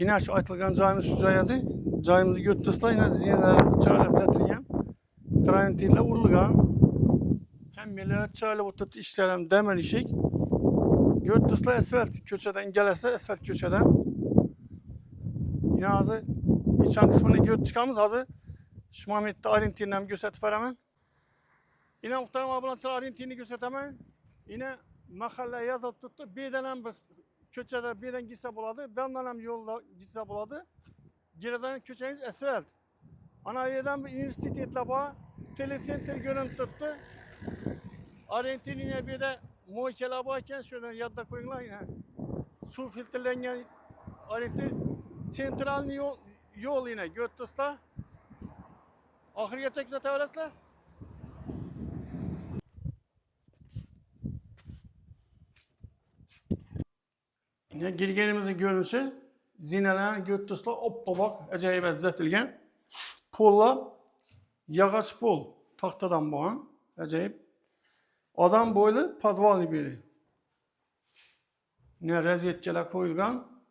Yine şu aytılgan joyimiz şu joy edi. Joyimizni götürsizlar, yine zinalarimiz çağırıp yatırgan. Trantinle urilgan. Hem millet çağırıp oturttu işlerim demir işik. Götürsizlar asfalt köçeden gelirse asfalt köçeden. Yine hazır içen kısmını göt çıkamız hazır. Şu Mehmet'te Arjantin'den gösterip veramen. Yine muhtarım ablançı Arjantin'i gösteremem. Yine mahalle yazıp tuttu. Birden bir köçede birden gitse buladı. Benden hem yolda gitse buladı. Geriden köçeniz asfalt. Ana yerden bir üniversitetle bağ. Telecenter görüntü tuttu. Arjantin yine bir de muhikeler bağırken şöyle yadda koyunlar yine. Su filtrelenen Arjantin sentral yol yine götürsüzler. Ahırga çekse tevraslar. Yine girgenimizin görünüşü zinelenen götürsüzler. Hoppa bak acayip düzeltilgen. Polla yağaç pol tahtadan boğan. Acayip. Adam boylu podvalni biri. Yine reziyetçiler koyulgan.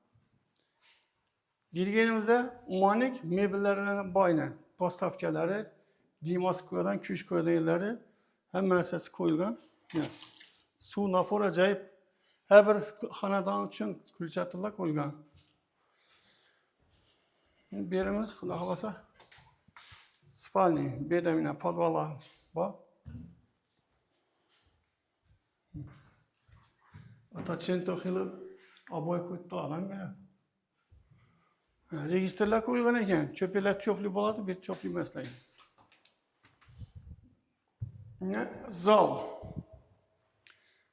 Girgenimizde umanik mebellerine bayne. Postavçaları, giymas koyulan, küş koyulan yerleri hemen esası koyulgan. Yes. Su napor acayip. Her bir hanedan için külçatırlar koyulgan. Birimiz halasa spalni, bedemine podvala bak. Ataçento hılı aboy koydu adam ya. Registrler koyulgan eken, çöpeler toplu boladı, bir toplu mesleği. Ne? Zal.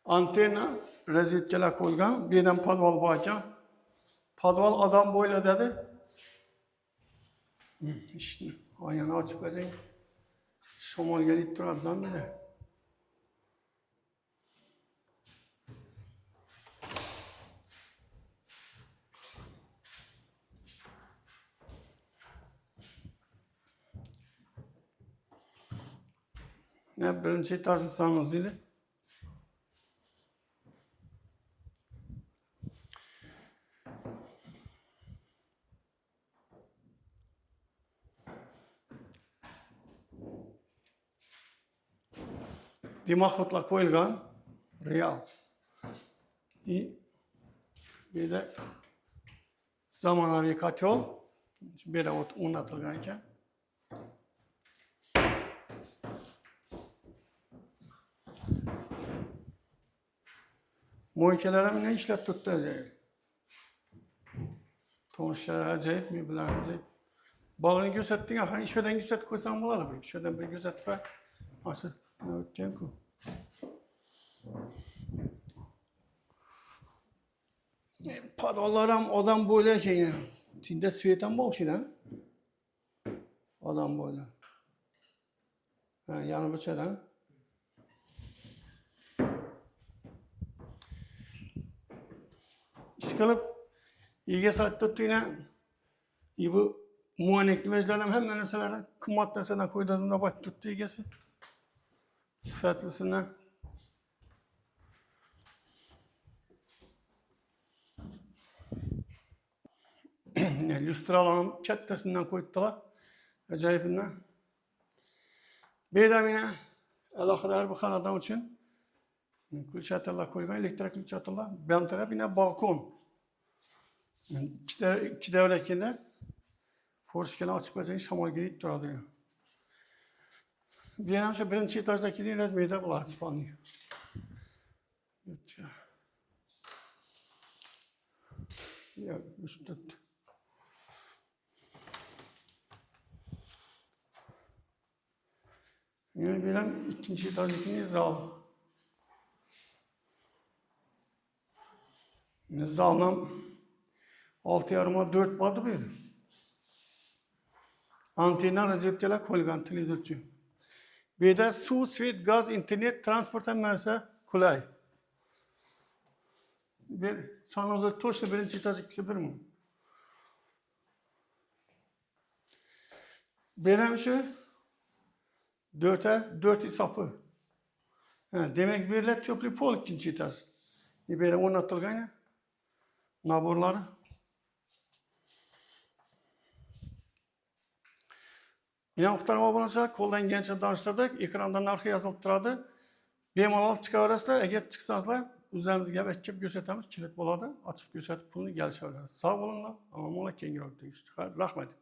Antena, reziyetçiler koyulgan, birden podval bağca. Podval adam boyla dedi. İşte, ayağını açıp edeyim. Şomal gelip durardan bile. Ne birinci tarzı ile. Dimaklıkla koyulgan real. Bir de zamanları katyol. Bir de un atılgan iken. Muhikelerem ne işler tuttu acayip. Tonuşlar acayip mi bilen acayip. Balını gözettin ya, işveden gözetip koysan buladı bir. İşveden bir gözetip ver. Nasıl? Ne öteceksin ki? Paralarım adam böyleyken ya. Tinde süyetten bakışıdan. Adam böyle. Yanı bıçadan. Çıkılıp İlge saat tuttu yine bu muanekli vecdanım hemen mesela kımmat mesela koyduğunda bak tuttu ilgesi. Sıfatlısına. Lüstralanın çattesinden koydular. Acayibinden. Bir de yine alakadar bu kanadam için külçatırlar koygan, elektrik külçatırlar. Ben taraf yine balkon. İki devrekinde forsukeni açıp açacağın şamal girip duradı. Bir an önce birinci etajdaki resmiyede bular İspanya. Ya üstü. Yani benim ikinci etajdaki zal. Zaldan 6 yarıma 4 vardı bir. Antena reziyetçiler koyulgan televizörçü. Bir de su, svet, gaz, internet, transportan mesela kolay. Bir sanatçı toşla birinci etajdaki bir mi? Benim şu 4 sapı. Demek birler toplu pol ikinci etaj. Benim onu atılgan ya. Naborları. Yine muhtarım obunachilar, qo'ldan kelgancha tanishtirdik. Ekranda narxi yozilib turadi. Bemalol chiqaverasizlar. Agar chiqsangizlar, o'zlarimizga gap aytib ko'rsatamiz, kilit bo'ladi. Ochib ko'rsatib pulni kelishaverasiz. Sog' bo'linglar. Amon bo'linglar, keyingi vaqtda. Rahmat.